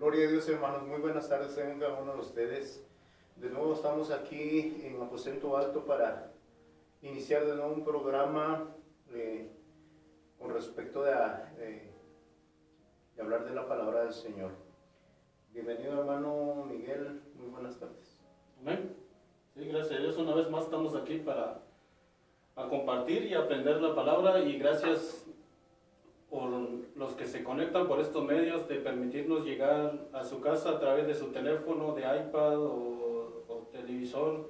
Gloria a Dios, hermanos. Muy buenas tardes a cada uno de ustedes. De nuevo estamos aquí en Aposento Alto para iniciar de nuevo un programa con respecto de hablar de la palabra del Señor. Bienvenido, hermano Miguel. Muy buenas tardes. Amén. Sí, gracias a Dios. Una vez más estamos aquí para compartir y aprender la palabra, y gracias por los que se conectan por estos medios de permitirnos llegar a su casa a través de su teléfono, de iPad o televisor,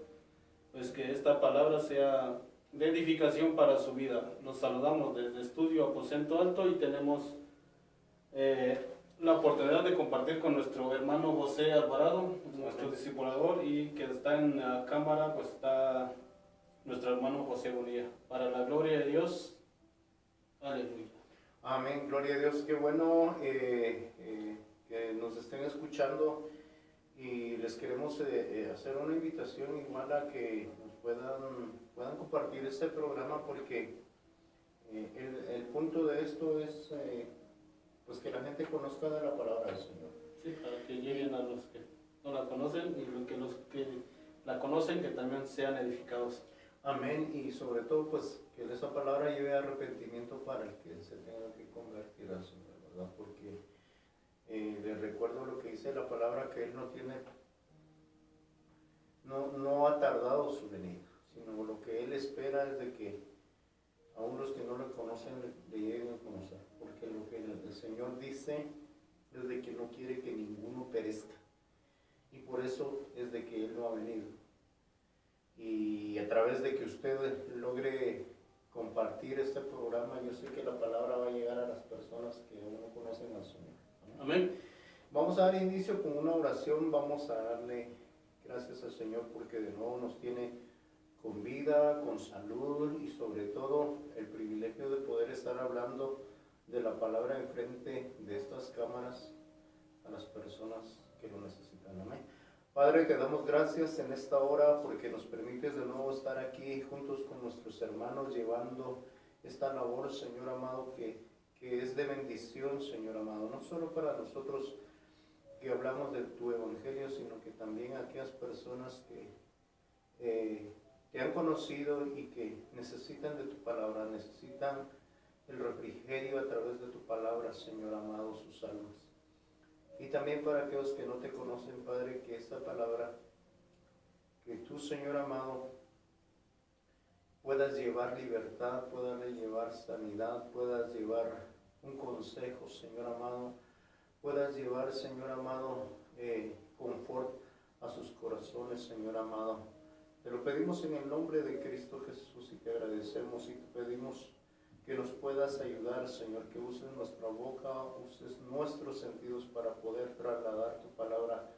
pues que esta palabra sea de edificación para su vida. Los saludamos desde Estudio Aposento Alto y tenemos la oportunidad de compartir con nuestro hermano José Alvarado, nuestro discipulador, y que está en la cámara, pues está nuestro hermano José Bonilla. Para la gloria de Dios, aleluya. Amén, gloria a Dios. Qué bueno que nos estén escuchando, y les queremos hacer una invitación igual a que nos puedan compartir este programa, porque el punto de esto es pues que la gente conozca de la palabra del Señor. Sí, para que lleguen a los que no la conocen, y los que la conocen, que también sean edificados. Amén, y sobre todo pues que esa palabra lleve arrepentimiento para el que se tenga que convertir al Señor, ¿verdad? Porque les recuerdo lo que dice la palabra, que Él no ha tardado su venida, sino lo que Él espera es de que aún los que no le conocen le lleguen a conocer, porque lo que el Señor dice es de que no quiere que ninguno perezca, y por eso es de que Él no ha venido. Y a través de que usted logre compartir este programa, yo sé que la palabra va a llegar a las personas que aún no conocen al Señor. Amén. Vamos a dar inicio con una oración. Vamos a darle gracias al Señor porque de nuevo nos tiene con vida, con salud, y sobre todo el privilegio de poder estar hablando de la palabra enfrente de estas cámaras a las personas que lo necesitan. Amén. Padre, te damos gracias en esta hora porque nos permites de nuevo estar aquí juntos con nuestros hermanos, llevando esta labor, Señor amado, que es de bendición, Señor amado, no solo para nosotros que hablamos de tu evangelio, sino que también a aquellas personas que te han conocido y que necesitan de tu palabra, necesitan el refrigerio a través de tu palabra, Señor amado, sus almas. Y también para aquellos que no te conocen, Padre, que esta palabra, que tú, Señor amado, puedas llevar libertad, puedas llevar sanidad, puedas llevar un consejo, Señor amado, puedas llevar, Señor amado, confort a sus corazones, Señor amado. Te lo pedimos en el nombre de Cristo Jesús, y te agradecemos y te pedimos que nos puedas ayudar, Señor, que uses nuestra boca, uses nuestros sentidos para poder trasladar tu palabra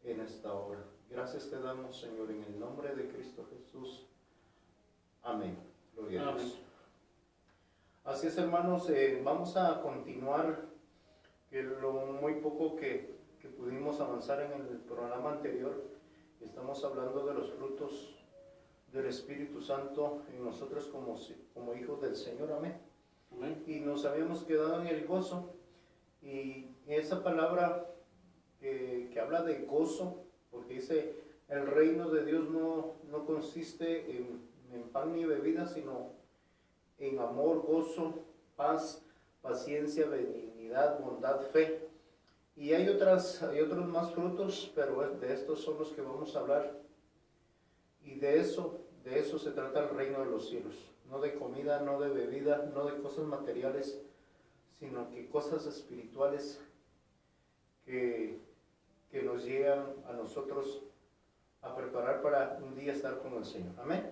en esta hora. Gracias te damos, Señor, en el nombre de Cristo Jesús. Amén. Gloria a Dios. Amén. Así es, hermanos, vamos a continuar que lo muy poco que pudimos avanzar en el programa anterior. Estamos hablando de los frutos del Espíritu Santo en nosotros como hijos del Señor. Amén. Amén. Y nos habíamos quedado en el gozo, y esa palabra que habla de gozo, porque dice el reino de Dios no consiste en pan ni bebida, sino en amor, gozo, paz, paciencia, benignidad, bondad, fe. Y hay otros más frutos, pero de estos son los que vamos a hablar. Y de eso se trata el reino de los cielos. No de comida, no de bebida, no de cosas materiales, sino que cosas espirituales que nos llegan a nosotros a preparar para un día estar con el Señor. Amén.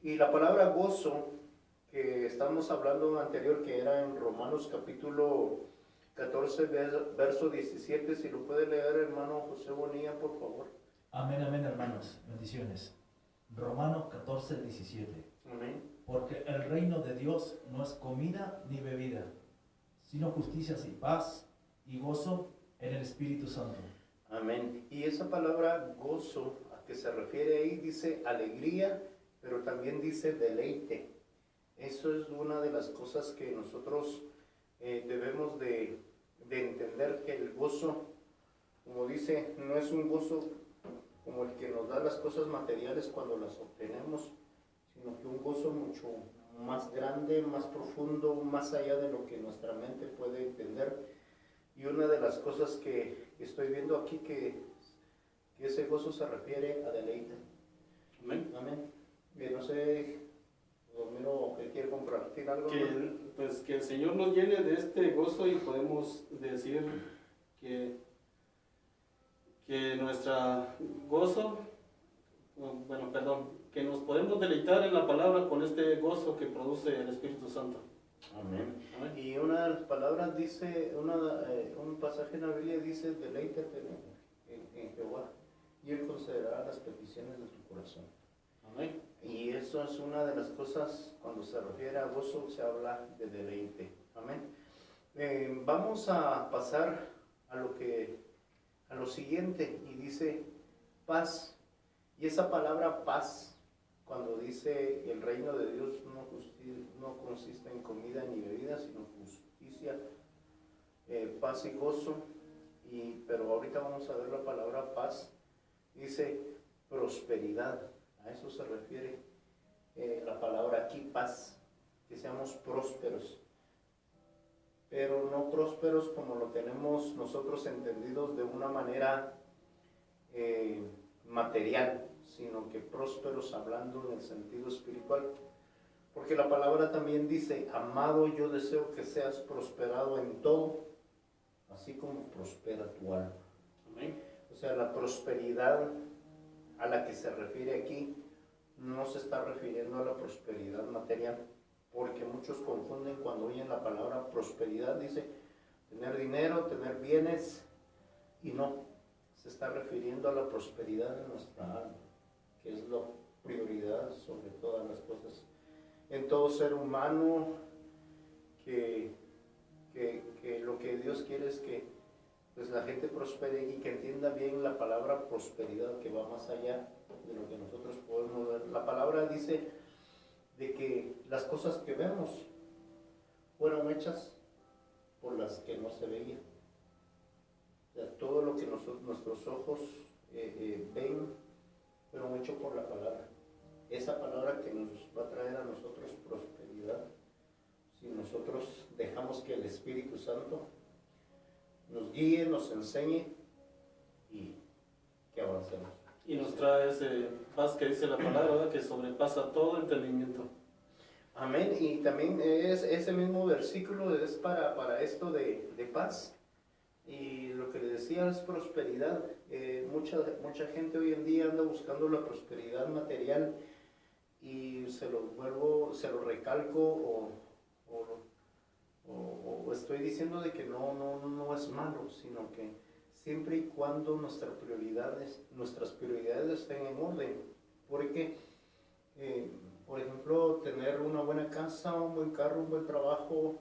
Y la palabra gozo que estamos hablando anterior, que era en Romanos capítulo 14, verso 17, si lo puede leer, hermano José Bonilla, por favor. Amén, amén, hermanos. Bendiciones. Romanos 14, 17. Amén. Porque el reino de Dios no es comida ni bebida, sino justicia y paz y gozo en el Espíritu Santo. Amén. Y esa palabra gozo, a que se refiere ahí, dice alegría, pero también dice deleite. Eso es una de las cosas que nosotros debemos de entender, que el gozo como dice, no es un gozo como el que nos da las cosas materiales cuando las obtenemos, sino que un gozo mucho más grande, más profundo, más allá de lo que nuestra mente puede entender. Y una de las cosas que estoy viendo aquí, que ese gozo se refiere a deleite. Amén. Amén. No sé, Domino, que quiere compartir algo. Pues que el Señor nos llene de este gozo y podemos decir que nuestra gozo, que nos podemos deleitar en la palabra con este gozo que produce el Espíritu Santo. Amén. Amén. Y una de las palabras dice, un pasaje en la Biblia dice, deleítate en Jehová y Él concederá las peticiones de tu corazón. Amén. Y eso es una de las cosas, cuando se refiere a gozo, se habla de deleite. Amén. Vamos a pasar a lo siguiente, y dice paz. Y esa palabra paz, cuando dice el reino de Dios no consiste en comida ni bebida, sino justicia, paz y gozo. Pero ahorita vamos a ver la palabra paz. Dice prosperidad. A eso se refiere la palabra aquí, paz. Que seamos prósperos. Pero no prósperos como lo tenemos nosotros entendidos de una manera material, sino que prósperos hablando en el sentido espiritual. Porque la palabra también dice, amado, yo deseo que seas prosperado en todo, así como prospera tu alma. Amén. O sea, la prosperidad a la que se refiere aquí no se está refiriendo a la prosperidad material, porque muchos confunden cuando oyen la palabra prosperidad, dice tener dinero, tener bienes, y no, se está refiriendo a la prosperidad de nuestra alma, que es la prioridad sobre todas las cosas. En todo ser humano, que lo que Dios quiere es que pues, la gente prospere y que entienda bien la palabra prosperidad, que va más allá de lo que nosotros podemos ver. La palabra dice de que las cosas que vemos fueron hechas por las que no se veían. O sea, todo lo que nuestros ojos ven fueron hechos por la palabra. Esa palabra que nos va a traer a nosotros prosperidad, si nosotros dejamos que el Espíritu Santo nos guíe, nos enseñe y que avancemos. Y nos trae ese paz que dice la palabra, ¿verdad? Que sobrepasa todo entendimiento. Amén. Y también ese mismo versículo es para esto de paz. Y lo que le decía es prosperidad. Mucha gente hoy en día anda buscando la prosperidad material, y se lo recalco o estoy diciendo de que no es malo, sino que siempre y cuando nuestras prioridades estén en orden. Porque, por ejemplo, tener una buena casa, un buen carro, un buen trabajo,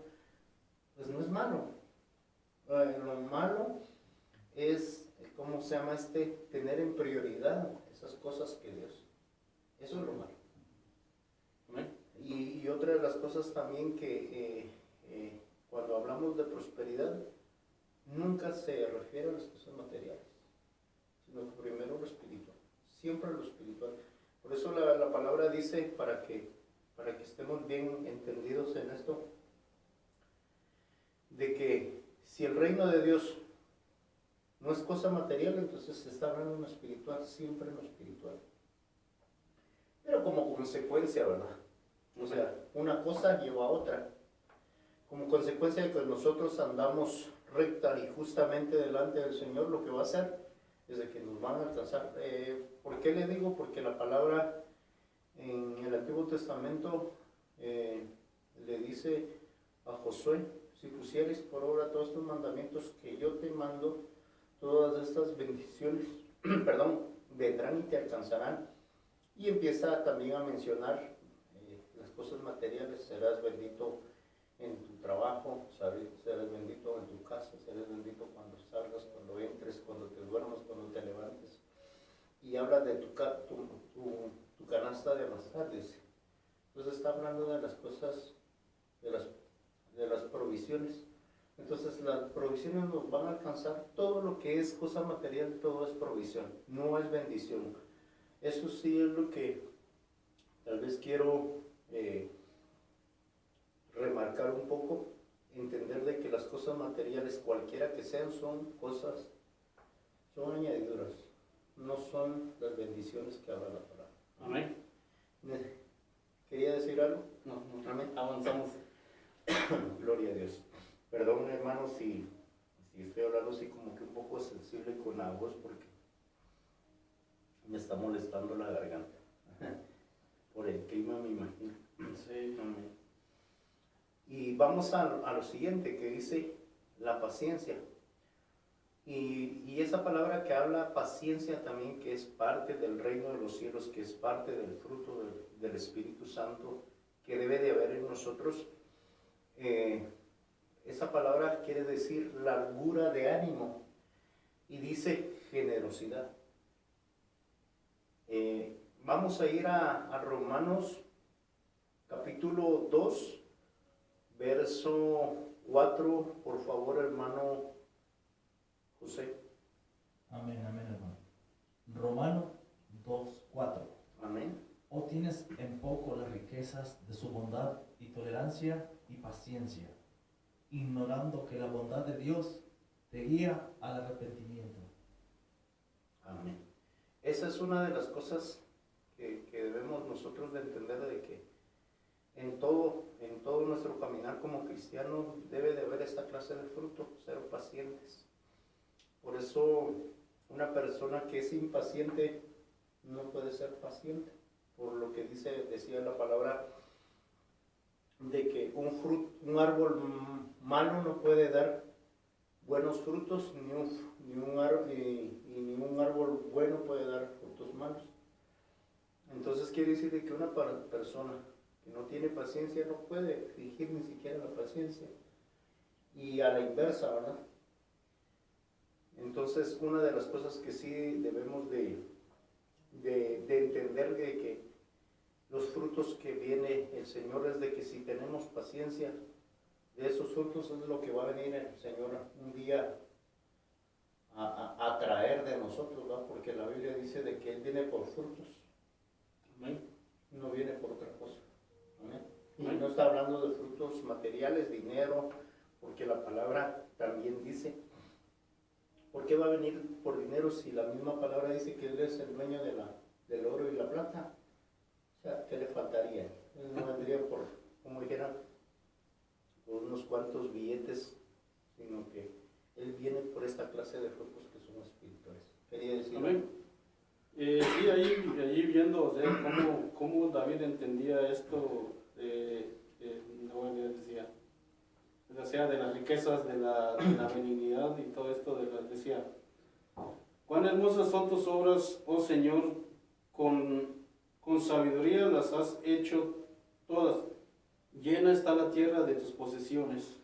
pues no es malo. Lo malo es, ¿cómo se llama? Tener en prioridad esas cosas que Dios. Eso es lo malo. Y otra de las cosas también que cuando hablamos de prosperidad, nunca se refiere a las cosas materiales, sino que primero lo espiritual, siempre lo espiritual. Por eso la palabra dice, para que estemos bien entendidos en esto, de que si el reino de Dios no es cosa material, entonces se está hablando en lo espiritual, siempre en lo espiritual. Pero como consecuencia, ¿verdad? O sea, una cosa lleva a otra. Como consecuencia de que nosotros andamos recta y justamente delante del Señor, lo que va a hacer es de que nos van a alcanzar. ¿Por qué le digo? Porque la palabra en el Antiguo Testamento le dice a Josué, si pusieres por obra todos estos mandamientos que yo te mando, todas estas bendiciones, vendrán y te alcanzarán. Y empieza también a mencionar las cosas materiales. Serás bendito en tu trabajo, serás bendito en tu casa, serás bendito cuando salgas, cuando entres, cuando te duermas, cuando te levantes. Y habla de tu canasta de amasar, dice. Entonces está hablando de las cosas, de las provisiones. Entonces las provisiones nos van a alcanzar. Todo lo que es cosa material, todo es provisión, no es bendición. Eso sí es lo que tal vez quiero remarcar un poco, entender de que las cosas materiales, cualquiera que sean, son cosas, son añadiduras, no son las bendiciones que habla la palabra. Amén. ¿Quería decir algo? No, no. Amén. Avanzamos. Gloria a Dios. Perdón, hermanos, si estoy hablando así como que un poco sensible con la voz porque me está molestando la garganta. Por el clima, me imagino. Sí. Amén. Y vamos a lo siguiente que dice la paciencia. Y esa palabra que habla paciencia también, que es parte del reino de los cielos, que es parte del fruto del Espíritu Santo que debe de haber en nosotros. Esa palabra quiere decir largura de ánimo y dice generosidad. Vamos a ir a Romanos capítulo 2, verso 4, por favor, hermano José. Amén, amén, hermano. Romano 2:4. Amén. O tienes en poco las riquezas de su bondad y tolerancia y paciencia, ignorando que la bondad de Dios te guía al arrepentimiento. Amén. Esa es una de las cosas que debemos nosotros de entender, de que en todo nuestro caminar como cristianos debe de haber esta clase de fruto, ser pacientes. Por eso una persona que es impaciente no puede ser paciente, por lo que decía la palabra de que un árbol malo no puede dar buenos frutos, ni un árbol bueno puede dar frutos malos. Entonces quiere decir que una persona que no tiene paciencia no puede fingir ni siquiera la paciencia. Y a la inversa, ¿verdad? Entonces una de las cosas que sí debemos de entender de que los frutos que viene el Señor es de que si tenemos paciencia, de esos frutos es lo que va a venir el Señor un día a traer de nosotros, ¿verdad? Porque la Biblia dice de que Él viene por frutos. Amén. No viene por otra cosa. Amén. Y Amén. no está hablando de frutos materiales, dinero, porque la palabra también dice, ¿por qué va a venir por dinero si la misma palabra dice que Él es el dueño del oro y la plata? O sea, ¿qué le faltaría? Él no vendría por, como dijera, por unos cuantos billetes, sino que Él viene por esta clase de frutos que son espirituales. Quería decir. Amén. Sí, ahí viendo, o sea, cómo David entendía esto, no le decía, o sea, de las riquezas, de la benignidad y todo esto, decía, cuán hermosas son tus obras, oh Señor, con sabiduría las has hecho todas, llena está la tierra de tus posesiones.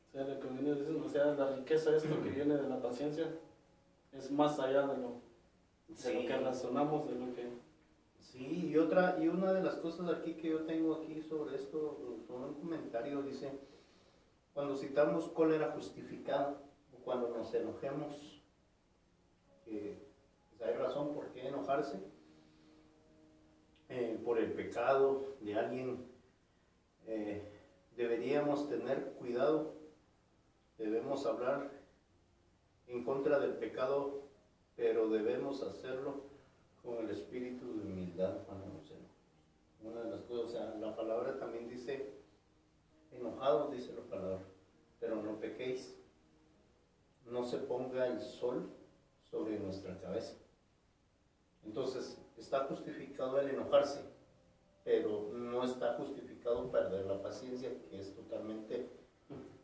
O sea, lo que viene diciendo, o sea, la riqueza, esto que viene de la paciencia, es más allá de lo que razonamos, de lo que... Sí, y una de las cosas aquí que yo tengo aquí sobre esto, sobre un comentario, dice, cuando citamos cólera justificada, o cuando nos enojemos, pues hay razón por qué enojarse, por el pecado de alguien, deberíamos tener cuidado, debemos hablar en contra del pecado, pero debemos hacerlo con el espíritu de humildad cuando nos enojamos. Una de las cosas, o sea, la palabra también dice, enojados dice la palabra, pero no pequéis, no se ponga el sol sobre nuestra cabeza. Entonces, está justificado el enojarse, pero no está justificado perder la paciencia, que es totalmente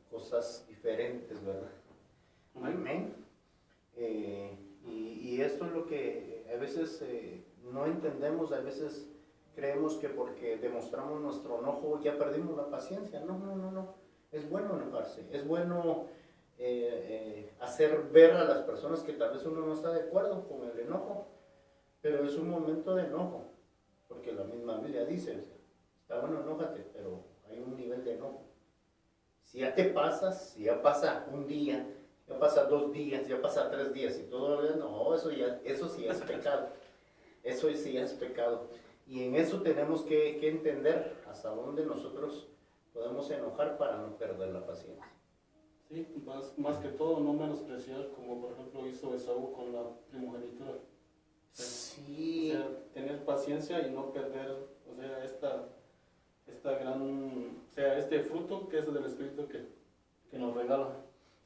cosas diferentes, ¿verdad? Amén. Y esto es lo que a veces no entendemos, a veces creemos que porque demostramos nuestro enojo ya perdimos la paciencia. No. Es bueno enojarse, es bueno hacer ver a las personas que tal vez uno no está de acuerdo con el enojo, pero es un momento de enojo, porque la misma Biblia dice, o sea, está bueno, enójate, pero hay un nivel de enojo. Si ya te pasas, si ya pasa un día, ya pasa 2 días, ya pasa 3 días y todo, no, eso sí es pecado. Eso sí es pecado. Y en eso tenemos que entender hasta dónde nosotros podemos enojar para no perder la paciencia. Sí, más que todo no menospreciar, como por ejemplo hizo Esaú con la primogenitura. Sí. O sea, tener paciencia y no perder, o sea, esta gran, o sea, este fruto que es del Espíritu que nos regala.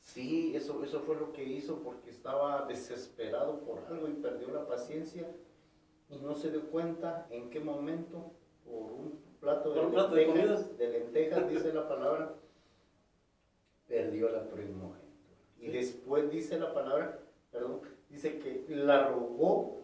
Sí, eso fue lo que hizo porque estaba desesperado por algo y perdió la paciencia y no se dio cuenta en qué momento, por un plato de lentejas, dice la palabra, perdió la primogenitura. Y después dice la palabra, perdón, dice que la rogó,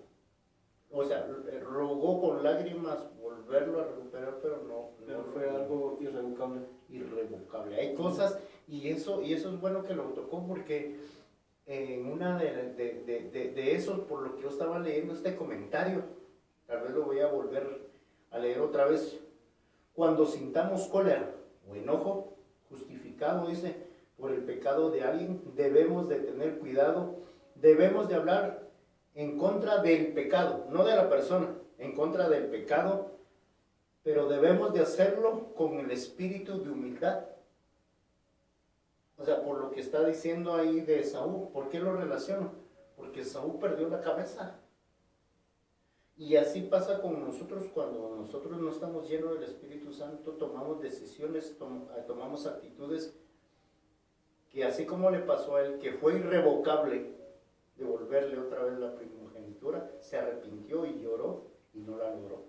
o sea, rogó con lágrimas volverlo a recuperar, pero no Fue algo irrevocable. Irrevocable. Hay cosas, y eso es bueno que lo tocó porque en una de esos, por lo que yo estaba leyendo este comentario, tal vez lo voy a volver a leer otra vez. Cuando sintamos cólera o enojo justificado, dice, por el pecado de alguien, debemos de tener cuidado, debemos de hablar en contra del pecado, no de la persona, en contra del pecado, pero debemos de hacerlo con el espíritu de humildad. O sea, por lo que está diciendo ahí de Esaú, ¿por qué lo relaciono? Porque Esaú perdió la cabeza. Y así pasa con nosotros cuando nosotros no estamos llenos del Espíritu Santo, tomamos decisiones, tomamos actitudes que así como le pasó a él, que fue irrevocable devolverle otra vez la primogenitura, se arrepintió y lloró y no la logró.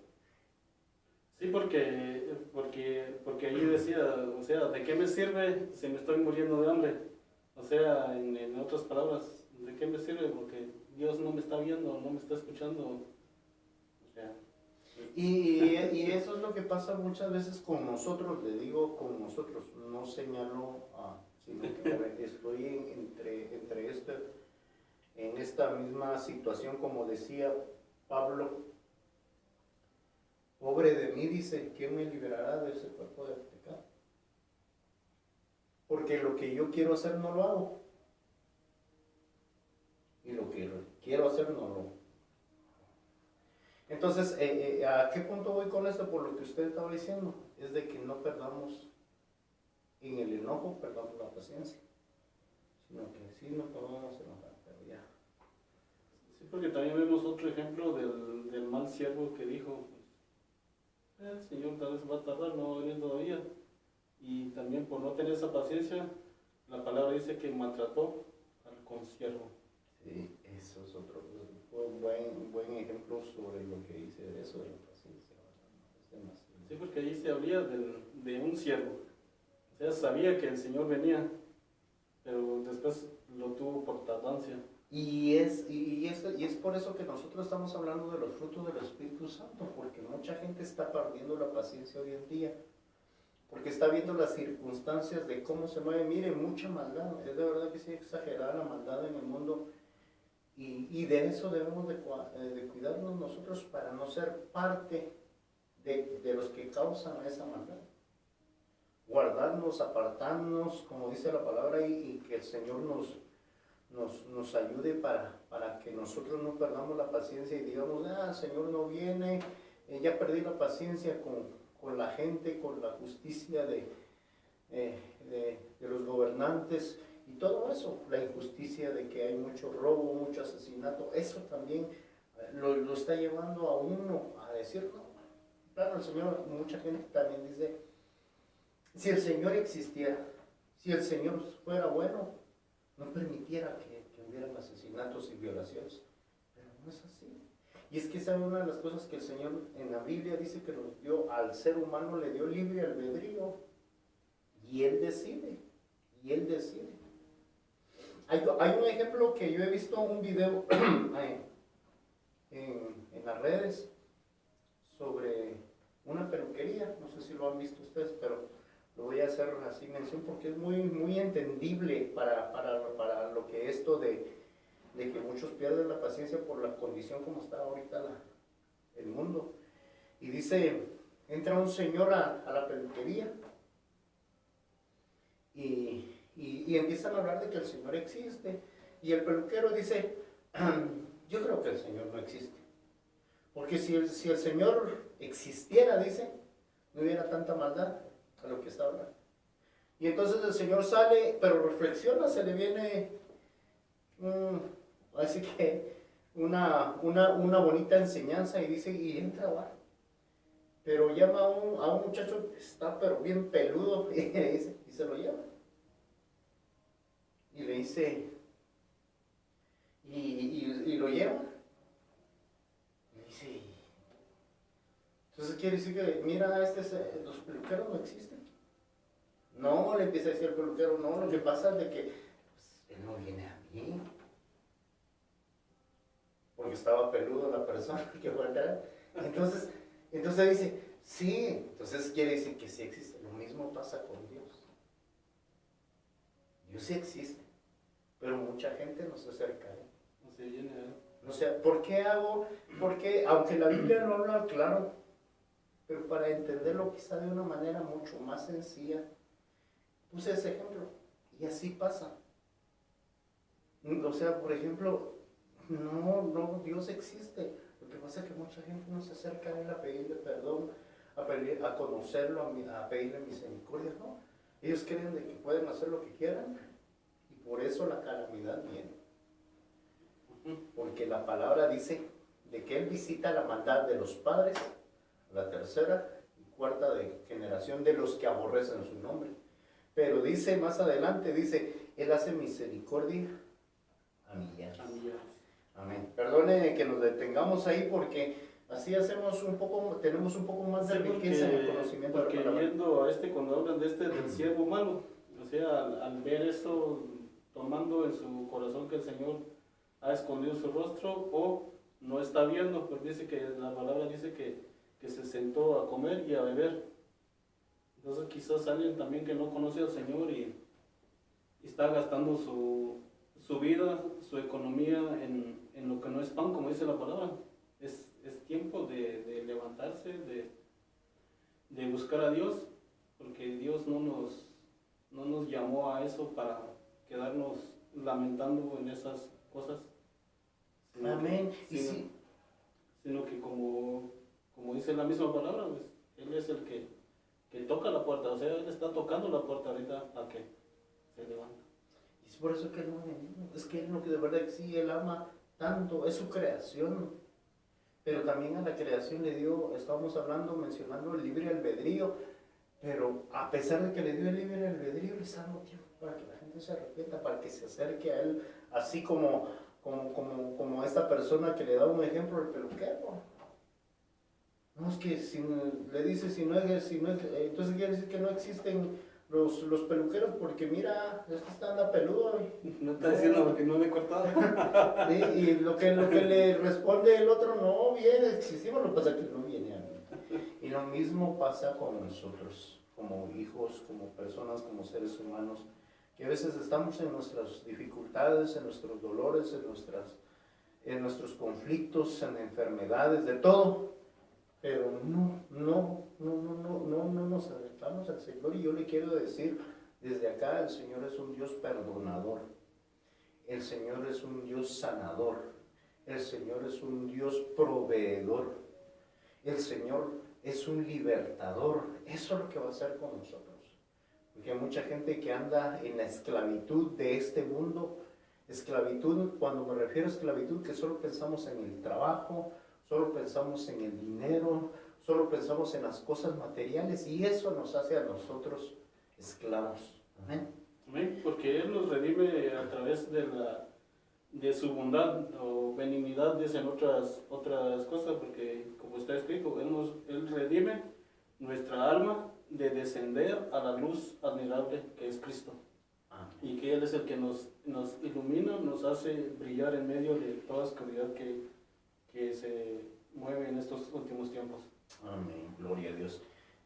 Sí, porque ahí decía, o sea, ¿de qué me sirve si me estoy muriendo de hambre? O sea, en otras palabras, ¿de qué me sirve? Porque Dios no me está viendo, no me está escuchando. O sea, y eso es lo que pasa muchas veces con nosotros, le digo con nosotros, no señalo sino que estoy en esta misma situación, como decía Pablo. Pobre de mí, dice, ¿quién me liberará de ese cuerpo de pecado? Porque lo que yo quiero hacer no lo hago. Y lo que quiero hacer no lo hago. Entonces, ¿a qué punto voy con esto? Por lo que usted estaba diciendo, es de que no perdamos, en el enojo perdamos la paciencia, sino que sí nos podemos enojar, pero ya. sí, porque también vemos otro ejemplo del mal siervo que dijo, el Señor tal vez va a tardar, no va a venir todavía. Y también por no tener esa paciencia, la palabra dice que maltrató al consiervo. Sí, eso es otro, fue un buen ejemplo sobre lo que dice de eso de la paciencia. Es demasiado. Sí, porque ahí se hablaba de un siervo. O sea, sabía que el Señor venía, pero después lo tuvo por tardancia. Y es por eso que nosotros estamos hablando de los frutos del Espíritu Santo, porque mucha gente está perdiendo la paciencia hoy en día, porque está viendo las circunstancias de cómo se mueve. Mire, mucha maldad, es de verdad que sí, exagerada la maldad en el mundo, y de eso debemos de cuidarnos nosotros para no ser parte de los que causan esa maldad. Guardarnos, apartarnos, como dice la palabra, y que el Señor nos ayude para que nosotros no perdamos la paciencia y digamos, el Señor no viene, ya perdí la paciencia con la gente, con la justicia de los gobernantes y todo eso, la injusticia de que hay mucho robo, mucho asesinato, eso también lo está llevando a uno a decir, no, claro, el Señor, mucha gente también dice, si el Señor existiera, si el Señor fuera bueno, no permitiera que hubieran asesinatos y violaciones, pero no es así. Y es que esa es una de las cosas que el Señor en la Biblia dice que nos dio, al ser humano le dio libre albedrío, y Él decide, Hay un ejemplo que yo he visto, un video en las redes sobre una peluquería, no sé si lo han visto ustedes, pero lo voy a hacer así mención porque es muy entendible para lo que esto de que muchos pierden la paciencia por la condición como está ahorita el mundo. Y dice, entra un señor a la peluquería y empiezan a hablar de que el Señor existe. Y el peluquero dice, yo creo que el Señor no existe. Porque si el Señor existiera, dice, no hubiera tanta maldad a lo que está hablando. Y entonces el Señor sale, pero reflexiona, se le viene, así que una bonita enseñanza y dice, y entra a bar. Pero llama a un muchacho que está pero bien peludo y se lo lleva. Y le dice, y lo lleva. Y dice, entonces quiere decir que, mira, los peluqueros no existen. No, le empieza a decir el peluquero, no, lo que pasa es de que pues, él no viene a mí. Porque estaba peludo la persona que fue a entrar. Entonces dice, sí, entonces quiere decir que sí existe. Lo mismo pasa con Dios. Dios sí existe, pero mucha gente no se acerca a él. No se viene a él. O sea, ¿por qué porque aunque la Biblia no habla claro, pero para entenderlo quizá de una manera mucho más sencilla, puse ese ejemplo, y así pasa. O sea, por ejemplo, no, Dios existe. Lo que pasa es que mucha gente no se acerca a él a pedirle perdón, a conocerlo, a pedirle misericordia, ¿no? Ellos creen de que pueden hacer lo que quieran, y por eso la calamidad viene. Porque la palabra dice de que él visita la maldad de los padres, la tercera y cuarta generación de los que aborrecen su nombre. Pero dice más adelante, dice, él hace misericordia a millares. Amén. Perdone que nos detengamos ahí porque así tenemos un poco más de riqueza en el conocimiento de la palabra. Porque viendo a cuando hablan del siervo malo, o sea, al ver esto, tomando en su corazón que el Señor ha escondido su rostro o no está viendo, pues dice que la palabra dice que se sentó a comer y a beber. Entonces quizás alguien también que no conoce al Señor y está gastando su vida, su economía en lo que no es pan, como dice la palabra. Es tiempo de levantarse, de buscar a Dios, porque Dios no nos llamó a eso para quedarnos lamentando en esas cosas. Amén. Sino que como dice la misma palabra, pues, Él es el que toca la puerta, o sea, Él está tocando la puerta ahorita a que se levante. Y es por eso que Él no ha venido. Es que Él no, que de verdad que sí, Él ama tanto, es su creación. Pero también a la creación le dio, estábamos mencionando el libre albedrío, pero a pesar de que le dio el libre albedrío, le está dando tiempo para que la gente se arrepienta, para que se acerque a Él, así como esta persona que le da un ejemplo al peluquero. No, es que le dice, entonces quiere decir que no existen los peluqueros, porque mira, anda peludo. No está diciendo porque no le he cortado. Sí, y lo que le responde el otro, no viene, existimos, lo que pasa es que no viene a mí. Y lo mismo pasa con nosotros, como hijos, como personas, como seres humanos, que a veces estamos en nuestras dificultades, en nuestros dolores, en nuestros conflictos, en enfermedades, de todo, pero no nos acercamos al Señor. Y yo le quiero decir desde acá, el Señor es un Dios perdonador, el Señor es un Dios sanador, el Señor es un Dios proveedor, el Señor es un libertador. Eso es lo que va a hacer con nosotros. Porque hay mucha gente que anda en la esclavitud de este mundo. Esclavitud, cuando me refiero a esclavitud, que solo pensamos en el trabajo, solo pensamos en el dinero, solo pensamos en las cosas materiales, y eso nos hace a nosotros esclavos. Amén. Amén, porque Él nos redime a través de su bondad o benignidad, dicen otras cosas, porque como está escrito, Él redime nuestra alma de descender a la luz admirable que es Cristo. Y que Él es el que nos ilumina, nos hace brillar en medio de toda oscuridad que se mueve en estos últimos tiempos. Amén, gloria a Dios.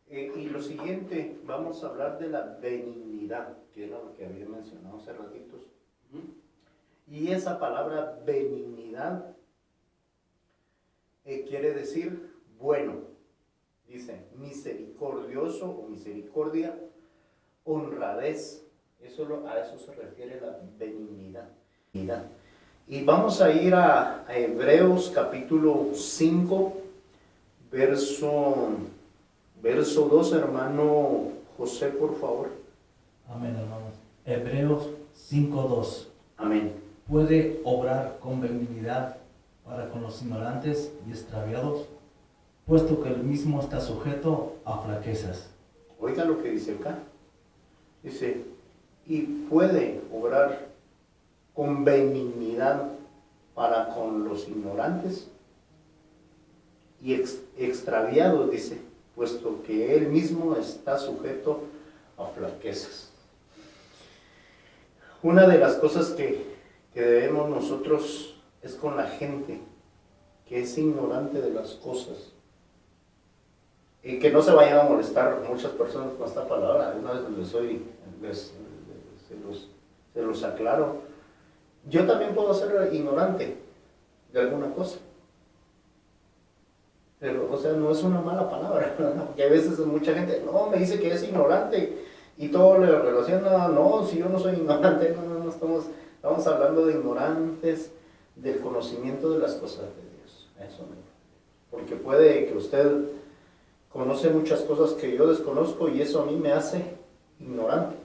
Y lo siguiente, vamos a hablar de la benignidad, que era lo que había mencionado hace ratitos. Y esa palabra benignidad quiere decir bueno. Dice misericordioso o misericordia, honradez, A eso se refiere la benignidad. Y vamos a ir a Hebreos capítulo 5, verso 2, hermano José, por favor. Amén, hermanos. Hebreos 5:2. Amén. Puede obrar con benignidad para con los ignorantes y extraviados, puesto que el mismo está sujeto a flaquezas. Oiga lo que dice acá. Dice, y puede obrar con benignidad para con los ignorantes y extraviados, dice, puesto que él mismo está sujeto a flaquezas. Una de las cosas que debemos nosotros es con la gente que es ignorante de las cosas. Y que no se vayan a molestar muchas personas con esta palabra. Una vez se los aclaro. Yo también puedo ser ignorante de alguna cosa. Pero, o sea, no es una mala palabra, ¿verdad? Porque a veces mucha gente, no, me dice que es ignorante y todo le relaciona, no, si yo no soy ignorante, no estamos hablando de ignorantes del conocimiento de las cosas de Dios. Eso no. Porque puede que usted conoce muchas cosas que yo desconozco y eso a mí me hace ignorante.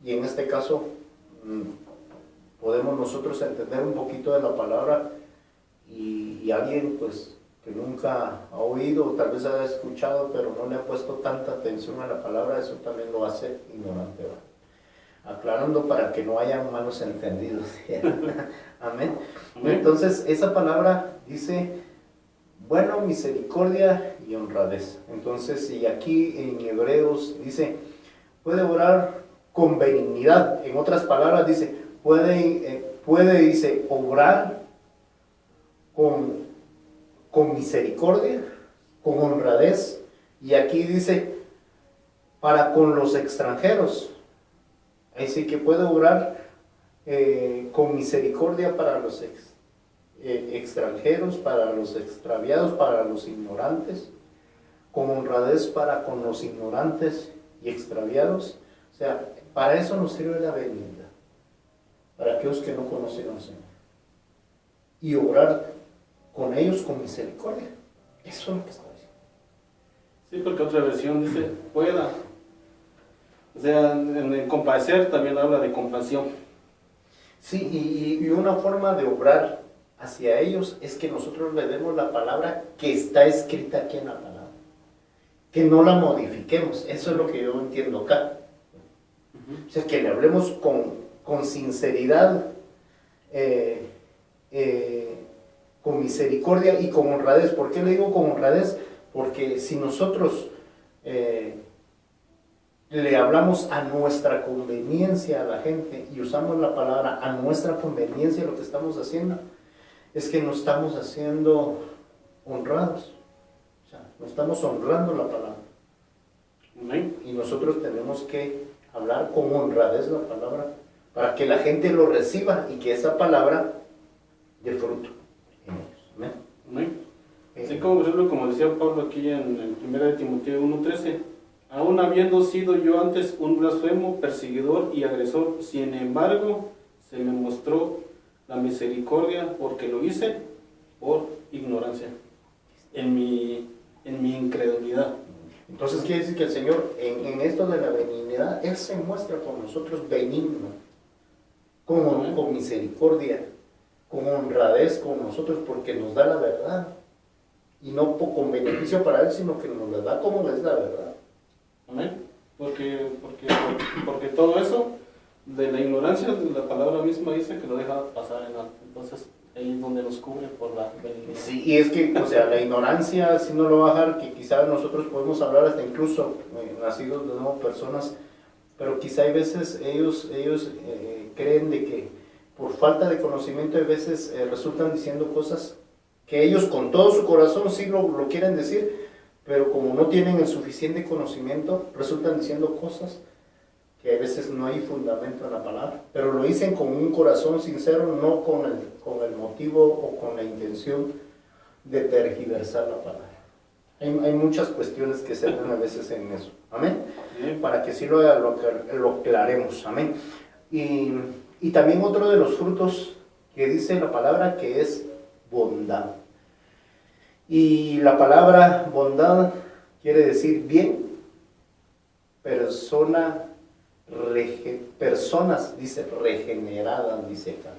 Y en este caso podemos nosotros entender un poquito de la palabra y alguien pues que nunca ha oído o tal vez ha escuchado pero no le ha puesto tanta atención a la palabra, eso también lo hace ignorante, ¿verdad? Aclarando para que no haya malos entendidos. Amén. Entonces esa palabra dice bueno, misericordia y honradez. Entonces, y aquí en Hebreos dice, puede orar con benignidad. En otras palabras dice, dice, obrar con misericordia, con honradez. Y aquí dice, para con los extranjeros. Así que puede obrar con misericordia para los extranjeros, para los extraviados, para los ignorantes, con honradez para con los ignorantes y extraviados. O sea, para eso nos sirve la benignidad, para aquellos que no conocen al Señor. Y obrar con ellos con misericordia. Eso es lo que está diciendo. Sí, porque otra versión dice, pueda. O sea, en compadecer también habla de compasión. Sí, y una forma de obrar hacia ellos es que nosotros le demos la palabra que está escrita aquí en la palabra, que no la modifiquemos. Eso es lo que yo entiendo acá. O sea, que le hablemos con sinceridad, con misericordia y con honradez. ¿Por qué le digo con honradez? Porque si nosotros le hablamos a nuestra conveniencia a la gente y usamos la palabra a nuestra conveniencia, lo que estamos haciendo es que no estamos haciendo honrados. O sea, no estamos honrando la palabra. Amén. Y nosotros tenemos que hablar con honradez la palabra para que la gente lo reciba y que esa palabra dé fruto en ellos. Amén. Amén. Así como, por ejemplo, como decía Pablo aquí en 1 Timoteo 1:13, aún habiendo sido yo antes un blasfemo, perseguidor y agresor, sin embargo, se me mostró la misericordia porque lo hice por ignorancia, en mi incredulidad. Entonces quiere decir que el Señor, en esto de la benignidad, Él se muestra con nosotros benigno, con misericordia, con honradez con nosotros, porque nos da la verdad. Y no con beneficio para Él, sino que nos la da como es la verdad. Amén. Porque todo eso, de la ignorancia, la palabra misma dice que lo deja pasar en alto. Entonces, ahí es donde nos cubre por la benignidad. Sí, y es que, o sea, la ignorancia, si no lo va a dejar, que quizás nosotros podemos hablar hasta incluso nacidos de nuevo personas, pero quizá hay veces ellos creen de que por falta de conocimiento, hay veces resultan diciendo cosas que ellos con todo su corazón sí lo quieren decir, pero como no tienen el suficiente conocimiento, resultan diciendo cosas que a veces no hay fundamento en la palabra, pero lo dicen con un corazón sincero, no con el motivo o con la intención de tergiversar la palabra. Hay muchas cuestiones que se dan a veces en eso. Amén. Bien. Para que sí lo aclaremos. Amén. Y también otro de los frutos que dice la palabra que es bondad. Y la palabra bondad quiere decir bien, personas, dice, regeneradas, dice acá.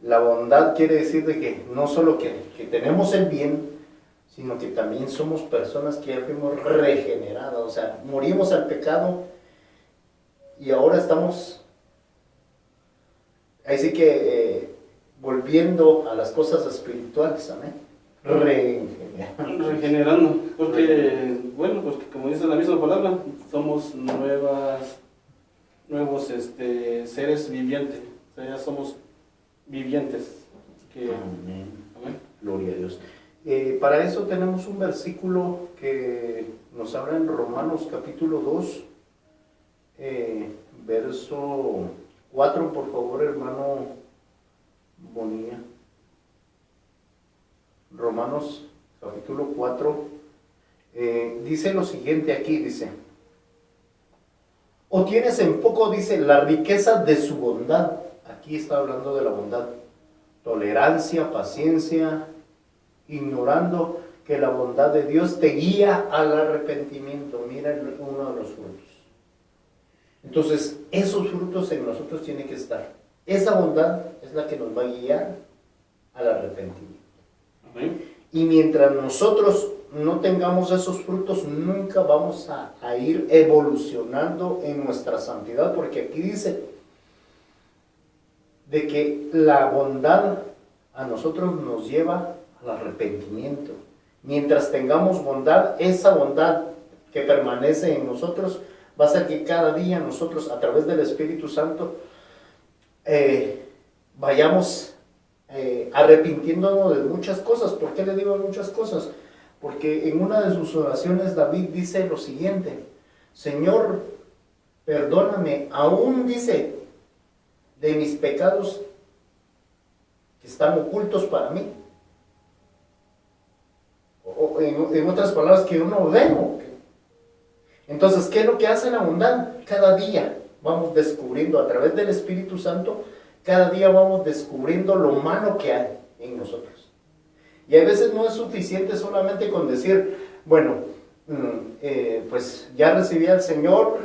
La bondad quiere decir de que no solo que tenemos el bien, sino que también somos personas que ya fuimos regeneradas, o sea, morimos al pecado y ahora estamos, así que volviendo a las cosas espirituales, amén. Regenerando, porque, bueno, porque como dice la misma palabra, somos nuevos seres vivientes, o sea, ya somos vivientes. Que, Amén. amén. Gloria a Dios. Para eso tenemos un versículo que nos habla en Romanos capítulo 2, verso 4, por favor, hermano Bonilla. Romanos capítulo 4, dice lo siguiente aquí, dice, o tienes en poco, dice, la riqueza de su bondad. Aquí está hablando de la bondad, tolerancia, paciencia, ignorando que la bondad de Dios te guía al arrepentimiento. Mira uno de los frutos. Entonces, esos frutos en nosotros tienen que estar. Esa bondad es la que nos va a guiar al arrepentimiento. Amén. Y mientras nosotros no tengamos esos frutos, nunca vamos a ir evolucionando en nuestra santidad, porque aquí dice de que la bondad a nosotros nos lleva al arrepentimiento. Mientras tengamos bondad, esa bondad que permanece en nosotros va a hacer que cada día nosotros, a través del Espíritu Santo, vayamos arrepintiéndonos de muchas cosas. ¿Por qué le digo muchas cosas? Porque en una de sus oraciones David dice lo siguiente: Señor, perdóname, aún dice, de mis pecados que están ocultos para mí. O en otras palabras, que yo no veo. Entonces, ¿qué es lo que hace la bondad? Cada día vamos descubriendo a través del Espíritu Santo, cada día vamos descubriendo lo malo que hay en nosotros. Y a veces no es suficiente solamente con decir, bueno, pues ya recibí al Señor,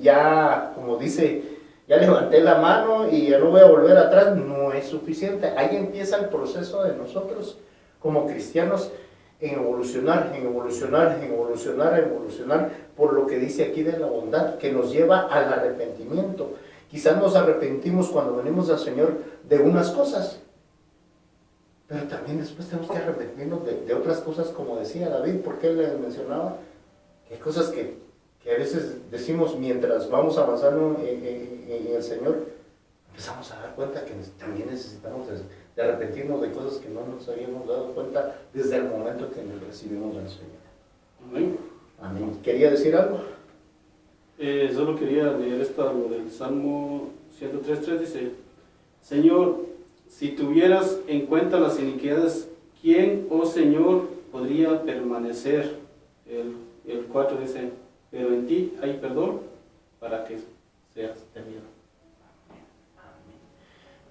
ya, como dice, ya levanté la mano y ya no voy a volver atrás. No es suficiente. Ahí empieza el proceso de nosotros como cristianos en evolucionar, por lo que dice aquí de la bondad, que nos lleva al arrepentimiento. Quizás nos arrepentimos cuando venimos al Señor de unas cosas, pero también después tenemos que arrepentirnos de otras cosas, como decía David, porque él les mencionaba que hay cosas que a veces decimos mientras vamos avanzando en el Señor, empezamos a dar cuenta que también necesitamos de arrepentirnos de cosas que no nos habíamos dado cuenta desde el momento que nos recibimos al Señor. Amén. Amén. ¿Quería decir algo? Solo quería leer lo del Salmo 103.3, dice, Señor, si tuvieras en cuenta las iniquidades, ¿quién, oh Señor, podría permanecer? El 4 dice, pero en ti hay perdón para que seas temido.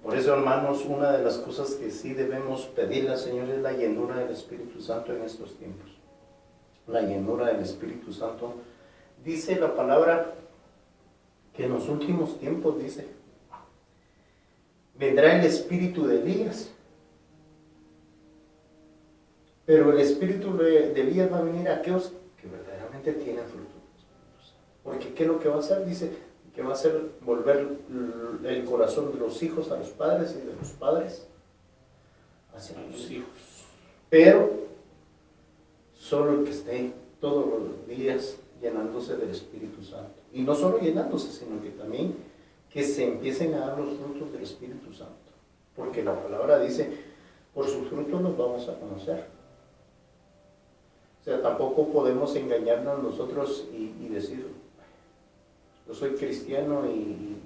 Por eso, hermanos, una de las cosas que sí debemos pedirle al Señor es la llenura del Espíritu Santo en estos tiempos. La llenura del Espíritu Santo. Dice la palabra que en los últimos tiempos, dice, vendrá el espíritu de Elías. Pero el espíritu de Elías va a venir a aquellos que verdaderamente tienen frutos. Porque ¿qué es lo que va a hacer? Dice que va a hacer volver el corazón de los hijos a los padres y de los padres hacia los hijos. Pero solo el que esté todos los días llenándose del Espíritu Santo. Y no solo llenándose, sino que también que se empiecen a dar los frutos del Espíritu Santo. Porque la palabra dice, por sus frutos los vamos a conocer. O sea, tampoco podemos engañarnos nosotros y decir, yo soy cristiano y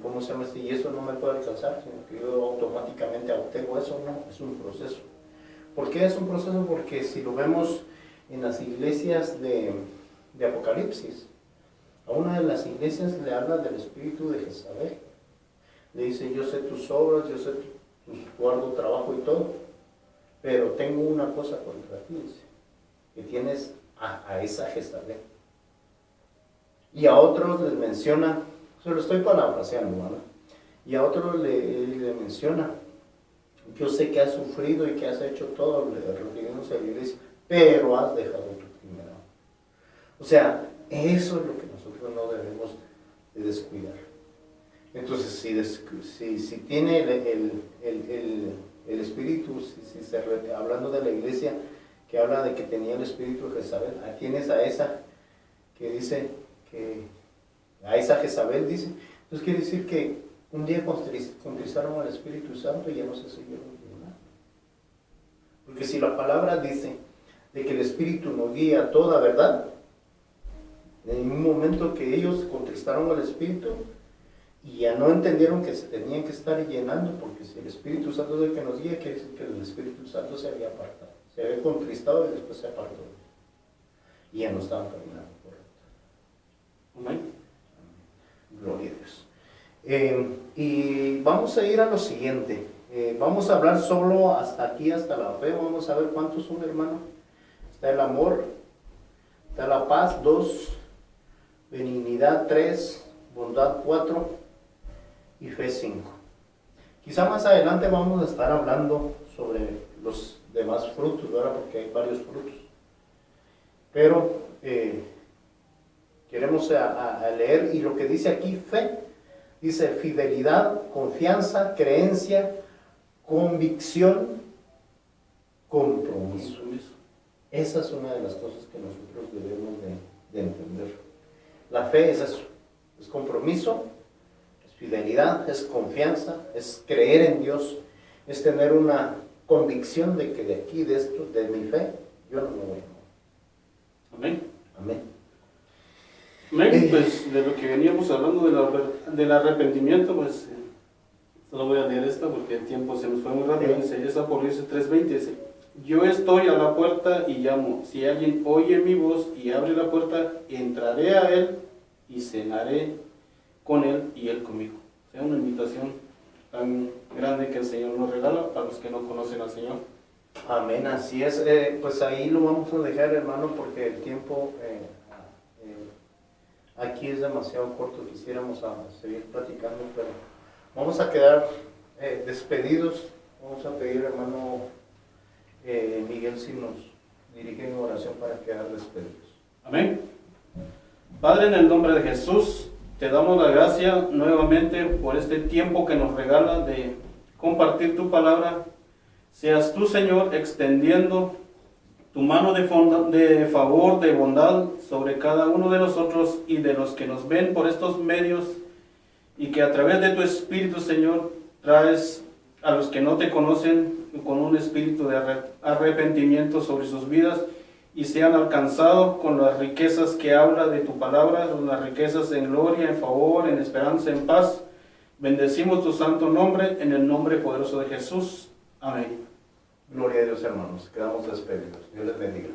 ¿cómo se llama? Y eso no me puede alcanzar, sino que yo automáticamente obtengo eso. No, es un proceso. ¿Por qué es un proceso? Porque si lo vemos en las iglesias de Apocalipsis, a una de las iglesias le habla del espíritu de Jezabel. Le dice, yo sé tus obras, yo sé tu arduo trabajo y todo, pero tengo una cosa contra ti, dice, que tienes a esa Jezabel. Y a otros les menciona, se lo estoy parafraseando, ¿verdad? Y a otros le menciona, yo sé que has sufrido y que has hecho todo, refiriéndose a la iglesia, pero has dejado tu primer amor. O sea, eso es lo que nosotros no debemos de descuidar. Entonces, si tiene el espíritu, hablando de la iglesia, que habla de que tenía el espíritu de Jezabel, tienes a esa que dice que a esa Jezabel dice, entonces quiere decir que un día contristaron al Espíritu Santo y ya no se siguieron llenando. Porque si la palabra dice de que el Espíritu nos guía a toda verdad, en un momento que ellos contristaron al Espíritu y ya no entendieron que se tenían que estar llenando, porque si el Espíritu Santo es el que nos guía, quiere decir que el Espíritu Santo se había apartado, se había contristado y después se apartó. Y ya no estaban caminando correcto. Amén. Gloria a Dios. Y vamos a ir a lo siguiente. Vamos a hablar solo hasta aquí, hasta la fe. Vamos a ver cuántos son, hermano. Está el amor, está la paz, 2, benignidad, 3, bondad, 4 y fe, 5. Quizá más adelante vamos a estar hablando sobre los demás frutos, ¿verdad? Porque hay varios frutos. Pero queremos a leer, y lo que dice aquí, fe, dice fidelidad, confianza, creencia, convicción, compromiso. Esa es una de las cosas que nosotros debemos de entender. La fe es eso, es compromiso, es fidelidad, es confianza, es creer en Dios, es tener una convicción de que de aquí, de esto, de mi fe, yo no me voy a mover. Amén. Amén. Amén. Pues de lo que veníamos hablando del arrepentimiento, pues solo voy a leer esta porque el tiempo se nos fue muy rápido. Dice, es Apocalipsis 3:20, dice, yo estoy a la puerta y llamo. Si alguien oye mi voz y abre la puerta, entraré a él y cenaré con él y él conmigo. O sea, una invitación tan grande que el Señor nos regala para los que no conocen al Señor. Amén, así es. Pues ahí lo vamos a dejar, hermano, porque el tiempo aquí es demasiado corto. Quisiéramos seguir platicando, pero vamos a quedar despedidos. Vamos a pedir, hermano Miguel, si nos dirige en oración para quedar despedidos. Amén. Padre, en el nombre de Jesús, te damos la gracia nuevamente por este tiempo que nos regala de compartir tu palabra. Seas tú, Señor, extendiendo tu mano de favor, de bondad sobre cada uno de nosotros y de los que nos ven por estos medios, y que a través de tu Espíritu, Señor, traes a los que no te conocen con un espíritu de arrepentimiento sobre sus vidas y sean alcanzados con las riquezas que habla de tu palabra, con las riquezas en gloria, en favor, en esperanza, en paz. Bendecimos tu santo nombre en el nombre poderoso de Jesús. Amén. Gloria a Dios, hermanos. Quedamos despedidos. Dios les bendiga.